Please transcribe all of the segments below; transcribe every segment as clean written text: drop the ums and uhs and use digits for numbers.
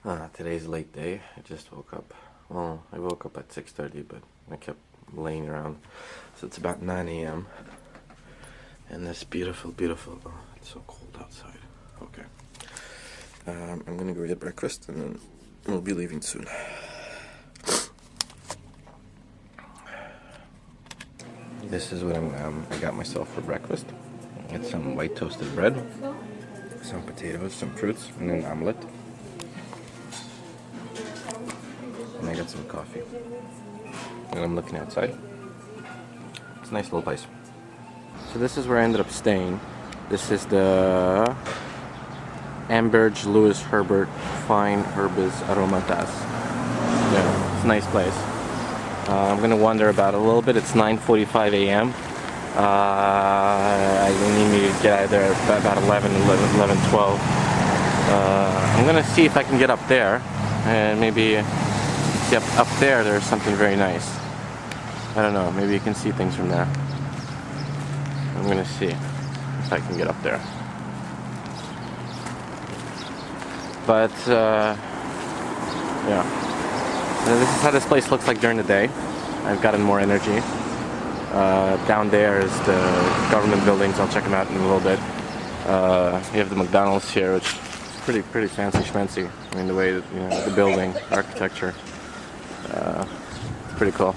Today's a late day. I just woke up. Well, I woke up at 6:30, but I kept laying around. So it's about 9 a.m. And this beautiful, oh, it's so cold outside. Okay. I'm gonna go get breakfast and then we'll be leaving soon. This is what I got myself for breakfast. It's some white toasted bread, some potatoes, some fruits, and an omelet. And I got some coffee. And I'm looking outside. It's a nice little place. So this is where I ended up staying. This is the Amberge Louis Herbert Fine Herbes Aromatas. Yeah, it's a nice place. I'm gonna wander about a little bit. It's 9:45 a.m. I need me to get out of there about 11:12. I'm gonna see if I can get up there, and maybe see up there. There's something very nice. I don't know. Maybe you can see things from there. I'm gonna see if I can get up there. But yeah. This is how this place looks like during the day. I've gotten more energy. Down there is the government buildings. I'll check them out in a little bit. You have the McDonald's here, which is pretty fancy schmancy. I mean, the way that, you know, the building, architecture, it's pretty cool.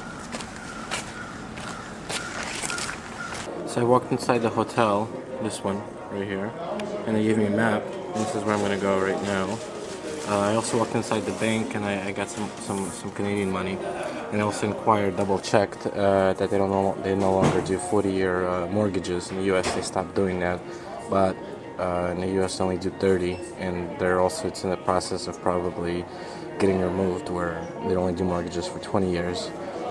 So I walked inside the hotel, this one right here, and they gave me a map. And this is where I'm gonna go right now. I also walked inside the bank and I got some Canadian money, and I also inquired, double checked that they no longer do 40-year mortgages. In the U.S. they stopped doing that, but in the U.S. they only do 30, and it's in the process of probably getting removed where they only do mortgages for 20 years.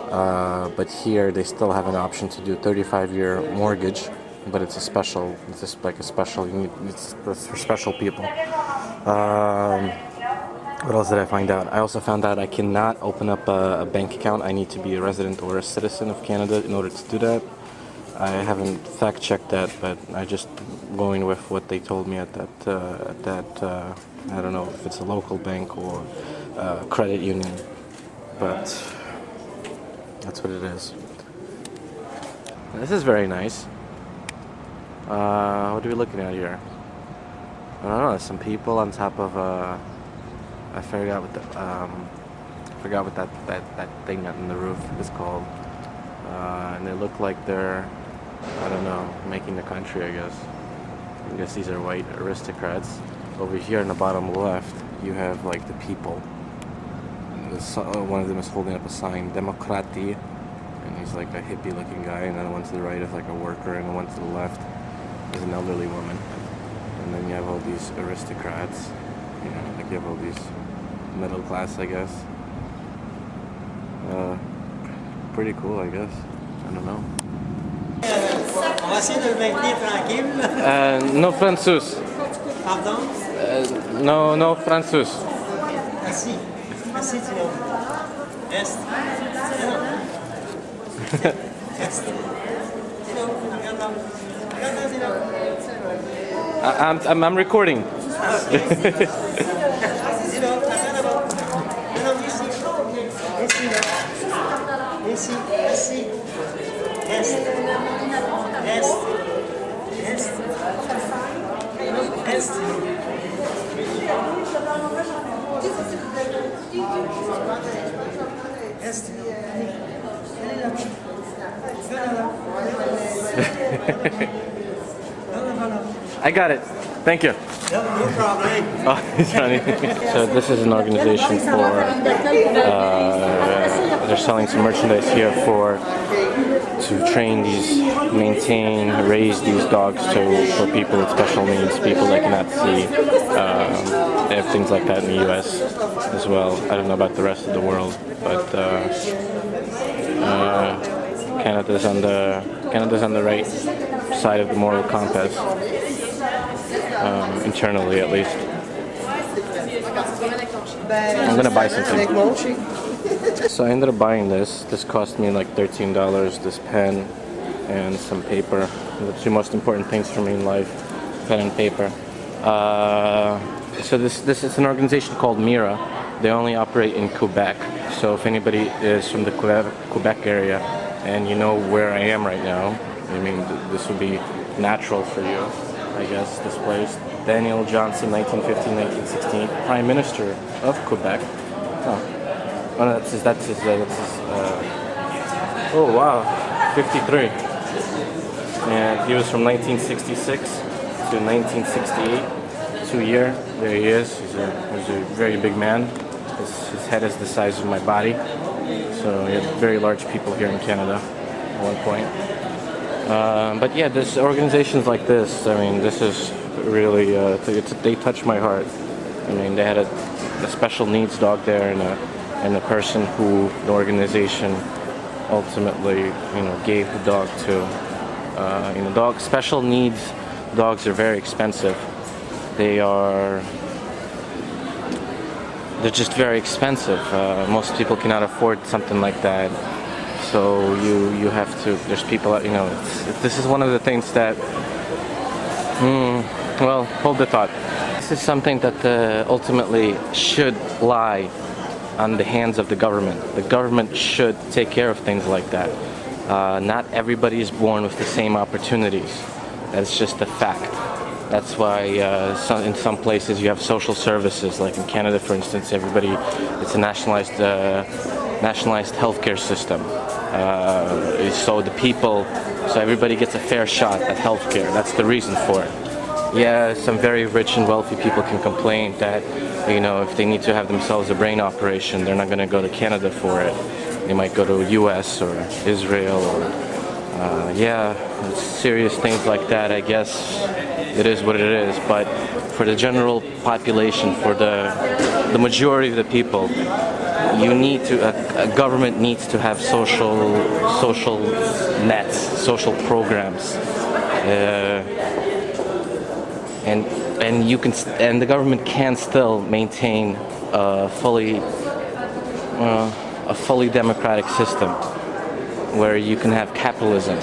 But here they still have an option to do 35-year mortgage, but it's just like a special. It's for special people. What else did I find out? I also found out I cannot open up a bank account. I need to be a resident or a citizen of Canada in order to do that. I haven't fact-checked that, but I just going with what they told me at that I don't know if it's a local bank or credit union, but that's what it is. This is very nice. What are we looking at here? I don't know. Some people on top of I forgot what that thing in the roof is called. And they look like they're, I don't know, making the country, I guess these are white aristocrats. Over here in the bottom left, you have like the people. One of them is holding up a sign, Demokrati, and he's like a hippie looking guy, and then the one to the right is like a worker, and the one to the left is an elderly woman. And then you have all these aristocrats, you know, like you have all these middle class, I guess. Pretty cool, I guess. I don't know. No Francis. Pardon? No Francis. Assis. Assis, tu vois. Reste. Reste. I'm recording. I got it. Thank you. No problem. Oh, he's running. So this is an organization for, they're selling some merchandise here to train maintain, raise these dogs for people with special needs, people that cannot see. They have things like that in the U.S. as well. I don't know about the rest of the world, but Canada's on the right side of the moral compass. Internally, at least. I'm gonna buy something. So I ended up buying this. This cost me like $13. This pen and some paper. The two most important things for me in life: pen and paper. So this is an organization called Mira. They only operate in Quebec. So if anybody is from the Quebec area and you know where I am right now, I mean this would be natural for you, I guess. This place, Daniel Johnson, 1915-1916, Prime Minister of Quebec. Oh no, that's his. Oh wow, 53. And he was from 1966 to 1968. 2 year. There he is. He's a very big man. His head is the size of my body. So we had very large people here in Canada at one point. But yeah, there's organizations like this. I mean, this is really they touch my heart. I mean, they had a special needs dog there, and a person who the organization ultimately, gave the dog to. Special needs dogs are very expensive. They're just very expensive. Most people cannot afford something like that. So you have to. There's people. This is one of the things that. Well, hold the thought. This is something that ultimately should lie on the hands of the government. The government should take care of things like that. Not everybody is born with the same opportunities. That's just a fact. That's why in some places you have social services, like in Canada, for instance. It's a nationalized healthcare system. So everybody gets a fair shot at healthcare. That's the reason for it. Yeah, some very rich and wealthy people can complain that, if they need to have themselves a brain operation, they're not going to go to Canada for it. They might go to U.S. or Israel or serious things like that. I guess it is what it is. But for the general population, for the majority of the people, a government needs to have social nets, social programs, and the government can still maintain a fully democratic system where you can have capitalism.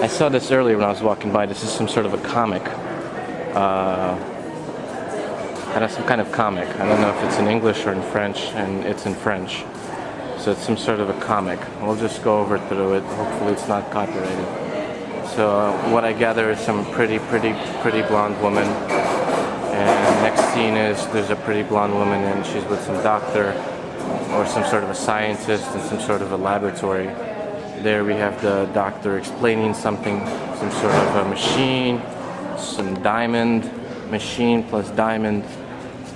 I saw this earlier when I was walking by. This is some sort of a comic. Some kind of comic. I don't know if it's in English or in French, and it's in French. So it's some sort of a comic. We'll just go over through it. Hopefully it's not copyrighted. So what I gather is some pretty blonde woman. And next scene is there's a pretty blonde woman and she's with some doctor or some sort of a scientist in some sort of a laboratory. There we have the doctor explaining something, some sort of a machine, some diamond machine plus diamond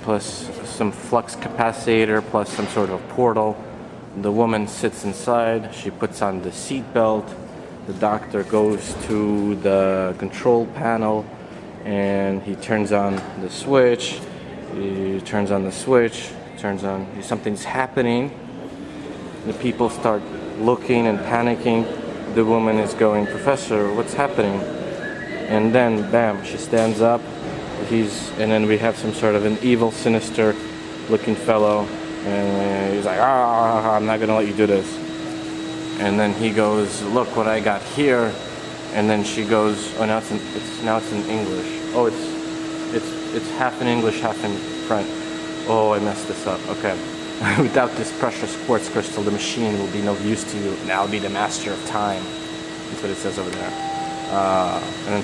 plus some flux capacitor plus some sort of portal. The woman sits inside, she puts on the seat belt. The doctor goes to the control panel and he turns on the switch. Something's happening. The people start looking and panicking. The woman is going, "Professor, what's happening?" And then, bam, she stands up. And then we have some sort of an evil, sinister looking fellow. And he's like, I'm not gonna let you do this. And then he goes, "Look what I got here." And then she goes, "Oh, now it's in English. Oh, it's half in English, half in French. Oh, I messed this up. Okay. Without this precious quartz crystal, the machine will be no use to you, and I'll be the master of time." That's what it says over there. And then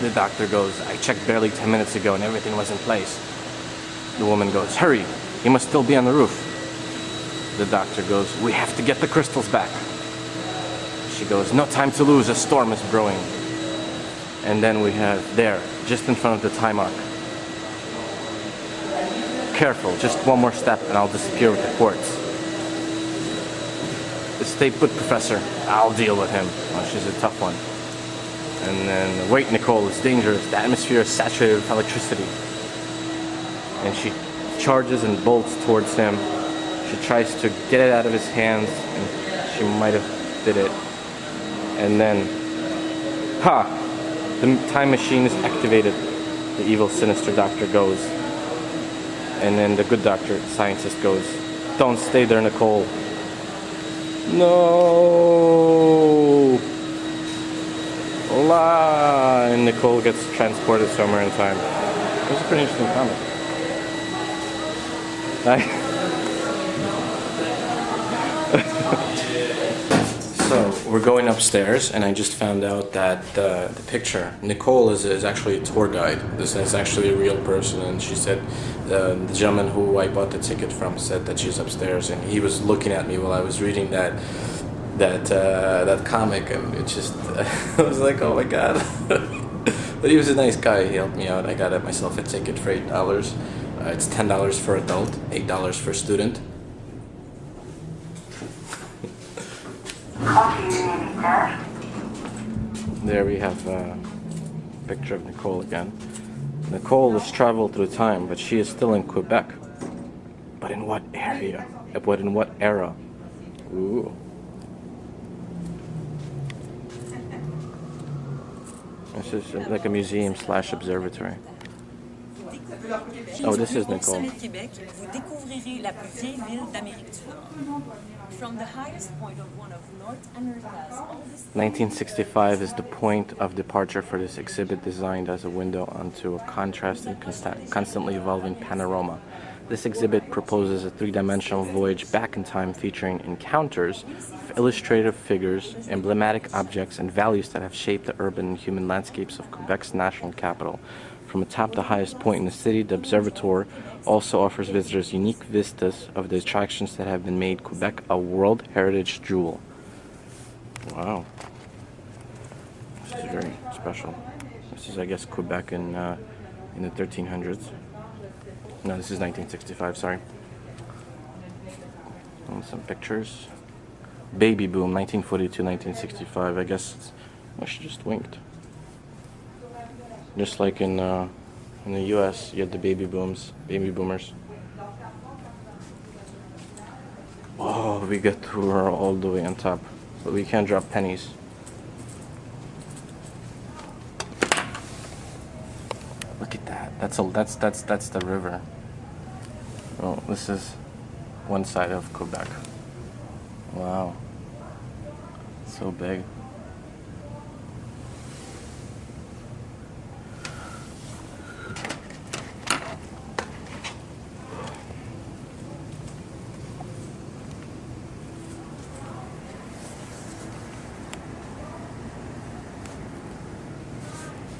the doctor goes, "I checked barely 10 minutes ago, and everything was in place." The woman goes, "Hurry, he must still be on the roof." The doctor goes, "We have to get the crystals back." She goes, "No time to lose, a storm is brewing." And then we have there, just in front of the time arc. "Careful, just one more step and I'll disappear with the quartz." "Stay put, Professor. I'll deal with him." Oh, she's a tough one. And then, "Wait, Nicole, it's dangerous. The atmosphere is saturated with electricity." And she charges and bolts towards him. She tries to get it out of his hands, and she might have did it. And then, the time machine is activated. The evil, sinister doctor goes. And then the good doctor, scientist, goes, "Don't stay there, Nicole." No! La! And Nicole gets transported somewhere in time. It's a pretty interesting comic. I- So we're going upstairs, and I just found out that the picture Nicole is actually a tour guide. This is actually a real person, and she said the gentleman who I bought the ticket from said that she's upstairs, and he was looking at me while I was reading that comic, and it just I was like, oh my god. But he was a nice guy. He helped me out. I got myself a ticket for $8. It's $10 for adult, $8 for student. There we have a picture of Nicole again. Nicole has traveled through time, but she is still in Quebec. But in what area? But in what era? Ooh. This is like a museum / observatory. Oh, this is Nicole. Vous découvrirez la plus vieille ville d'Amérique du Nord. From the highest point of one of North America's oldest 1965 is the point of departure for this exhibit, designed as a window onto a contrasting, constantly evolving panorama. This exhibit proposes a three-dimensional voyage back in time, featuring encounters of illustrative figures, emblematic objects, and values that have shaped the urban and human landscapes of Quebec's national capital. From atop the highest point in the city, the observatory also offers visitors unique vistas of the attractions that have made Quebec a World Heritage Jewel. Wow. This is very special. This is, I guess, Quebec in the 1300s. No, this is 1965, sorry. And some pictures. Baby boom, 1942, 1965. I guess she just winked. Just like in the U.S., you had the baby boomers. Oh, we get to her all the way on top, but we can't drop pennies. Look at that. That's the river. Oh, this is one side of Quebec. Wow, so big.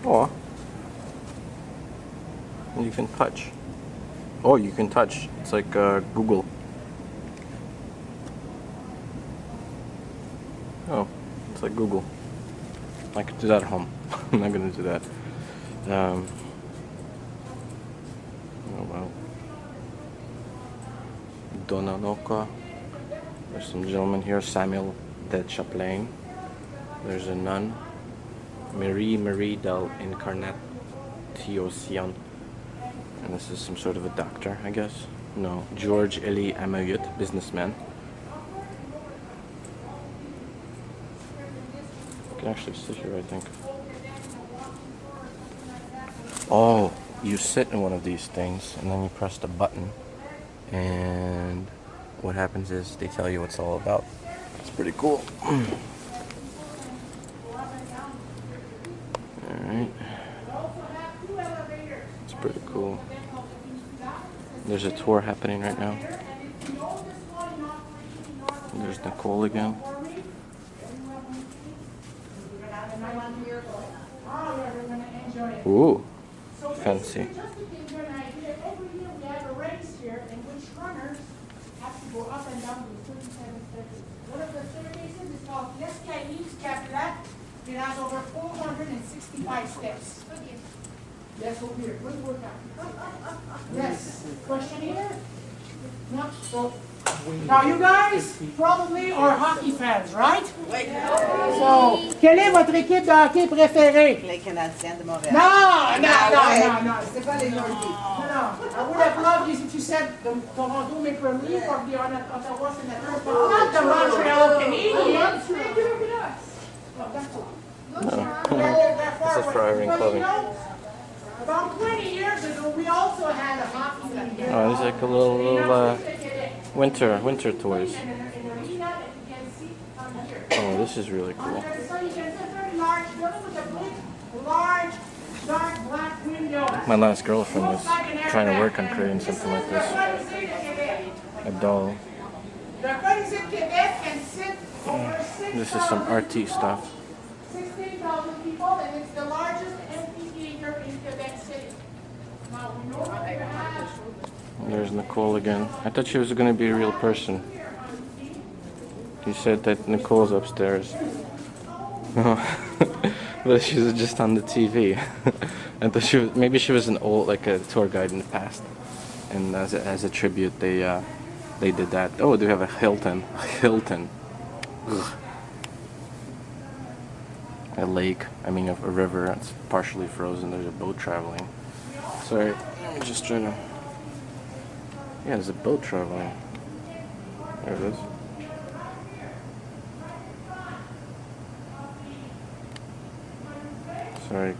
Oh, you can touch. Oh, you can touch. It's like Google. Oh, it's like Google. I could do that at home. I'm not gonna do that. Oh wow. Donanoka. There's some gentleman here. Samuel de Chaplain. There's a nun. Marie del Incarnation. And this is some sort of a doctor, I guess. No, George Elie Amayut, businessman. You can actually sit here, I think. Oh, you sit in one of these things, and then you press the button, and what happens is they tell you what it's all about. It's pretty cool. Alright. It's pretty cool. There's a tour happening right now. There's Nicole again. Ooh, fancy. It has over 465 steps. Yes, over here. Good workout. Yes. Question here? No. So, now you guys probably are hockey fans, right? So, quelle est votre équipe de hockey préférée? Les Canadiens de Montréal. No. C'est pas les Nordiques. No. I would have loved you if you said the Toronto Maple Leafs or the Ottawa Senators, but not the Montreal Canadiens. Oh, that's all. This is for Irving Clothing. About 20 years ago, we also had a hockey league. Oh, there's like a little winter toys. Oh, this is really cool. So you can see a very large building with a big, large, dark black window. My last girlfriend was trying to work on creating something like this. A doll. This is some arty stuff. 16,000 people, and it's the largest amphitheater in Quebec City. Now, we know what they have. There's Nicole again. I thought she was going to be a real person. You said that Nicole's upstairs. No, but she was just on the TV. I thought she was, maybe she was an old, like a tour guide in the past, and as a tribute, they did that. Oh, they have a Hilton. Ugh. A lake. I mean, a river. It's partially frozen. There's a boat traveling. Sorry, let me just try to. Yeah, there's a boat traveling. There it is. Sorry,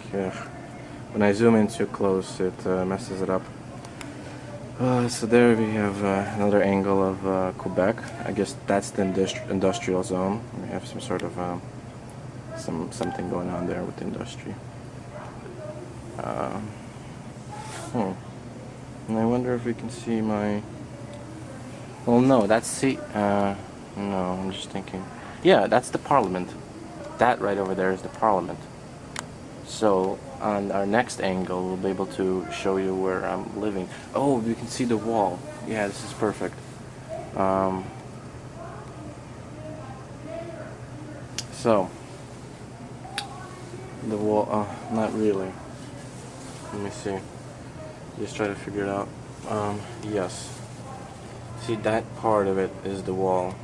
when I zoom in too close, it messes it up. So there we have another angle of Quebec. I guess that's the industrial zone. We have some sort of something going on there with the industry. And I wonder if we can see my. Well, no, that's no, I'm just thinking. Yeah, that's the Parliament. That right over there is the Parliament. So on our next angle, we'll be able to show you where I'm living. Oh, you can see the wall. Yeah, this is perfect. So the wall. Not really. Let me see. Just try to figure it out. Yes. See, that part of it is the wall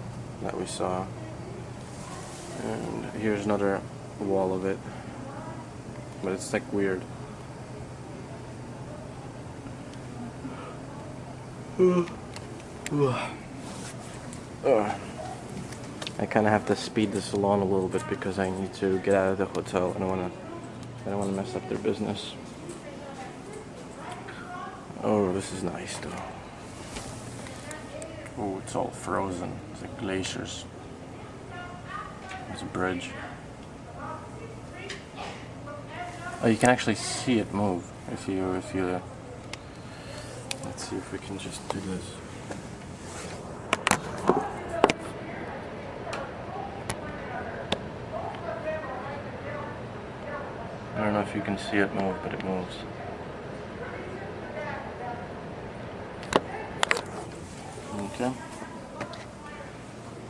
that we saw. And here's another wall of it. But it's like weird. I kind of have to speed this along a little bit because I need to get out of the hotel. I don't want to mess up their business. Oh, this is nice though. Oh, it's all frozen. It's like glaciers. There's a bridge. Oh, you can actually see it move if you. Let's see if we can just do this. I don't know if you can see it move, but it moves. Okay.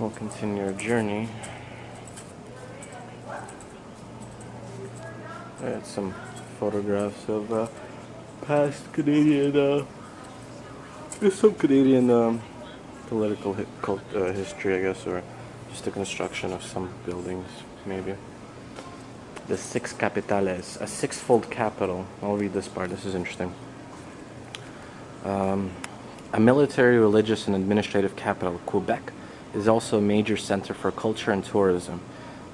We'll continue our journey. I had some photographs of past Canadian, there's some Canadian political history, I guess, or just the construction of some buildings, maybe. The six capitales, a six-fold capital. I'll read this part, this is interesting. A military, religious, and administrative capital, Quebec is also a major center for culture and tourism.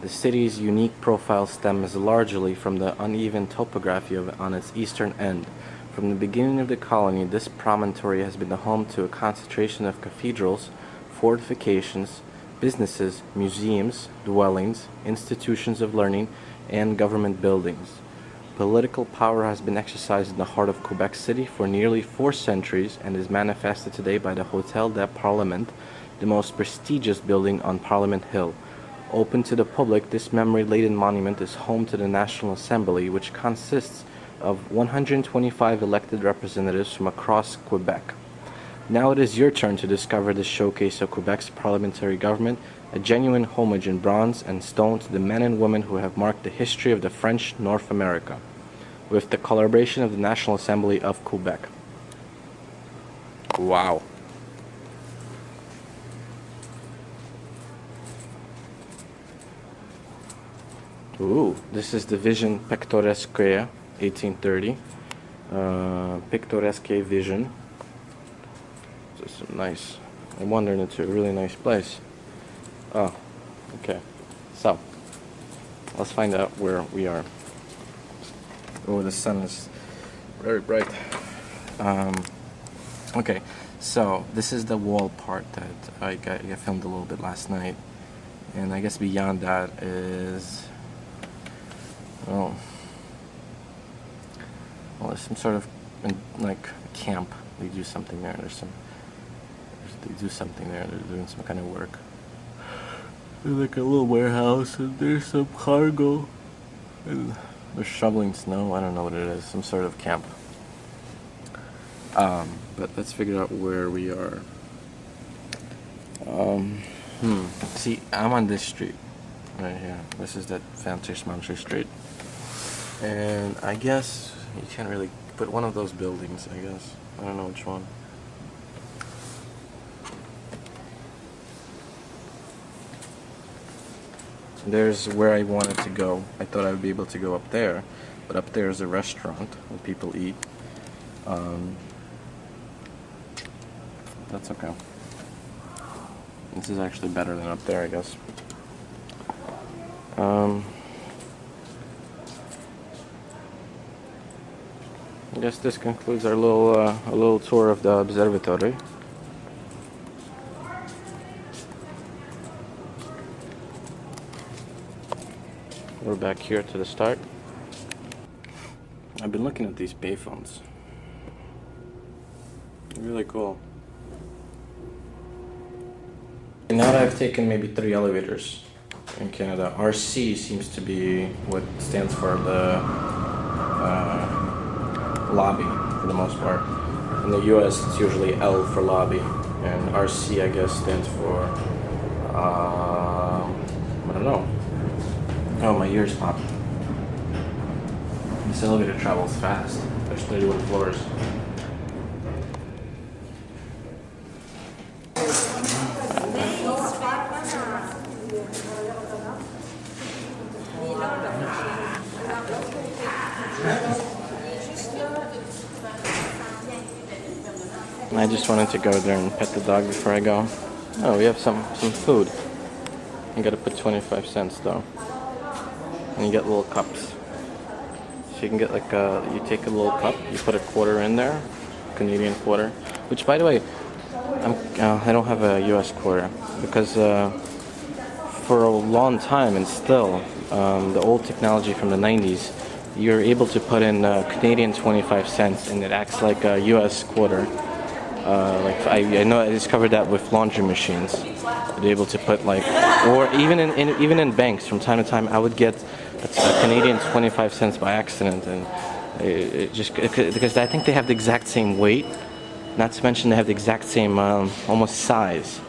The city's unique profile stems largely from the uneven topography on its eastern end. From the beginning of the colony, this promontory has been the home to a concentration of cathedrals, fortifications, businesses, museums, dwellings, institutions of learning, and government buildings. Political power has been exercised in the heart of Quebec City for nearly 4 centuries and is manifested today by the Hôtel de Parlement, the most prestigious building on Parliament Hill. Open to the public, this memory-laden monument is home to the National Assembly, which consists of 125 elected representatives from across Quebec. Now it is your turn to discover this showcase of Quebec's parliamentary government, a genuine homage in bronze and stone to the men and women who have marked the history of the French North America, with the collaboration of the National Assembly of Quebec. Wow. Ooh, this is the Vision Picturesque, 1830. Picturesque Vision. This is some nice. I'm wondering, it's a really nice place. Oh, okay. So, let's find out where we are. Oh, the sun is very bright. Okay, so this is the wall part that I filmed a little bit last night. And I guess beyond that is... Oh. well, there's some sort of like camp. They do something there. They do something there. They're doing some kind of work. There's like a little warehouse, and there's some cargo, and they're shoveling snow. I don't know what it is. Some sort of camp. But let's figure out where we are. See, I'm on this street right here. This is that fancy schmancy street, and I guess you can't really put one of those buildings. I guess I don't know which one. There's where I wanted to go. I thought I would be able to go up there, but up there is a restaurant where people eat. That's okay. This is actually better than up there, I guess. I guess this concludes our little tour of the observatory. We're back here to the start. I've been looking at these payphones. Really cool. Now that I've taken maybe 3 elevators in Canada, RC seems to be what stands for the lobby for the most part. In the US it's usually L for lobby, and RC I guess stands for, I don't know. Oh, my ears popped. This elevator travels fast. There's 31 floors. I just wanted to go there and pet the dog before I go. Oh, we have some food. You gotta put 25 cents though. And you get little cups. So you can get like you take a little cup, you put a quarter in there, Canadian quarter. Which, by the way, I don't have a US quarter because for a long time and still, the old technology from the 90s, you're able to put in Canadian 25 cents and it acts like a US quarter. I know I discovered that with laundry machines. They're able to put like, or even in banks from time to time, I would get a Canadian 25 cents by accident, and because I think they have the exact same weight. Not to mention they have the exact same almost size.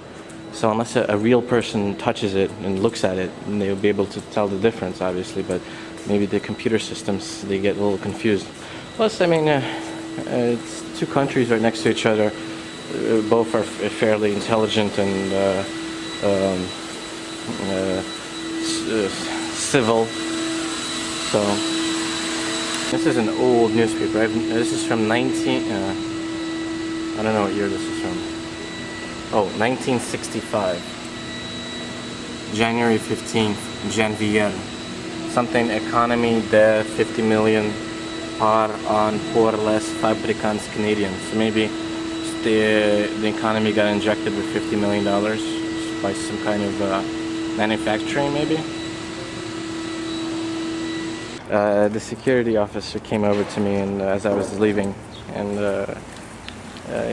So unless a real person touches it and looks at it, they'll be able to tell the difference, obviously. But maybe the computer systems, they get a little confused. Plus, I mean, it's 2 countries right next to each other. Both are fairly intelligent and civil. So this is an old newspaper. This is from I don't know what year this is from. Oh, 1965. January 15th, Janvier. Something economy de 50 million par an pour les fabricants canadiens. So maybe the economy got injected with $50 million by some kind of manufacturing, maybe. The security officer came over to me and as I was leaving, and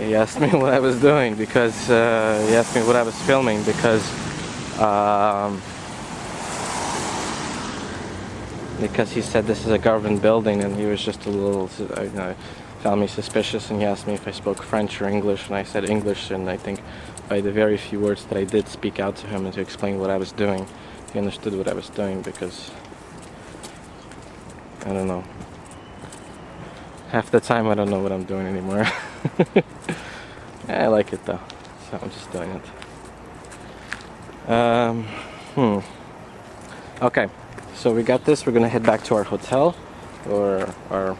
he asked me what I was doing because he asked me what I was filming because he said this is a government building, and he was just a little, found me suspicious, and he asked me if I spoke French or English, and I said English, and I think by the very few words that I did speak out to him and to explain what I was doing, he understood what I was doing, because I don't know. Half the time I don't know what I'm doing anymore. I like it though, so I'm just doing it. Okay, so we got this. We're gonna head back to our hotel, or our.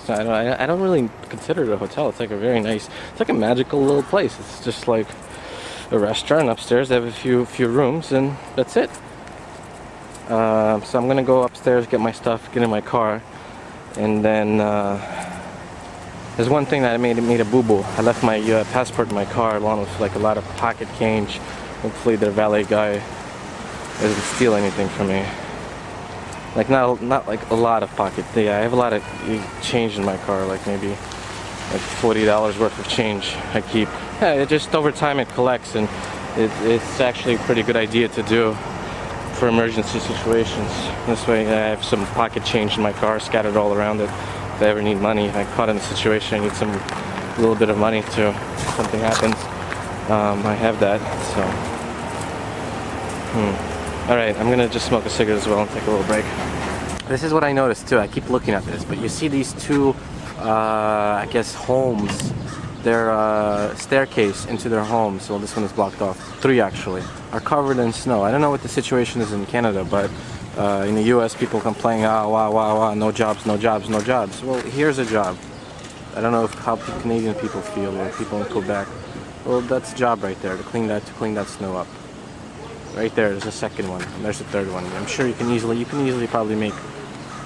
I don't really consider it a hotel. It's like a very nice. It's like a magical little place. It's just like a restaurant upstairs. They have a few rooms, and that's it. So I'm gonna go upstairs, get my stuff, get in my car, and then there's one thing that I made a boo-boo. I left my passport in my car along with like a lot of pocket change. Hopefully the valet guy doesn't steal anything from me. Like not like a lot of pocket. Yeah, I have a lot of change in my car, like maybe like $40 worth of change I keep. Yeah, it just over time it collects, and it's actually a pretty good idea to do for emergency situations. This way I have some pocket change in my car scattered all around it. If I ever need money, if I'm caught in a situation I need some little bit of money to, if something happens, I have that, so. Alright, I'm gonna just smoke a cigarette as well and take a little break. This is what I noticed too, I keep looking at this, but you see these two, I guess homes, their staircase into their homes, well this one is blocked off, 3 actually, are covered in snow. I don't know what the situation is in Canada, but in the US people complain, wow, no jobs, no jobs, no jobs. Well, here's a job. I don't know how Canadian people feel, or people in Quebec. Well, that's a job right there, to clean that snow up. Right there, there's a second one, and there's a third one. I'm sure you can easily probably make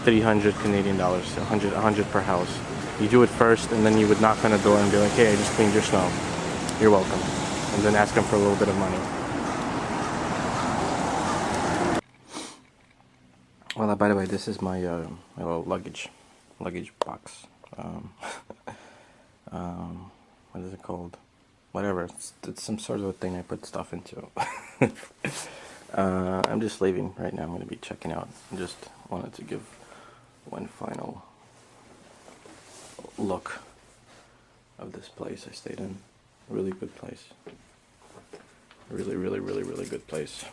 300 Canadian dollars, 100 per house. You do it first, and then you would knock on the door and be like, hey, I just cleaned your snow. You're welcome. And then ask them for a little bit of money. Well, by the way, this is my my little luggage box. What is it called? Whatever. It's some sort of a thing I put stuff into. I'm just leaving right now. I'm going to be checking out. I just wanted to give one final look of this place I stayed in. Really good place. Really good place.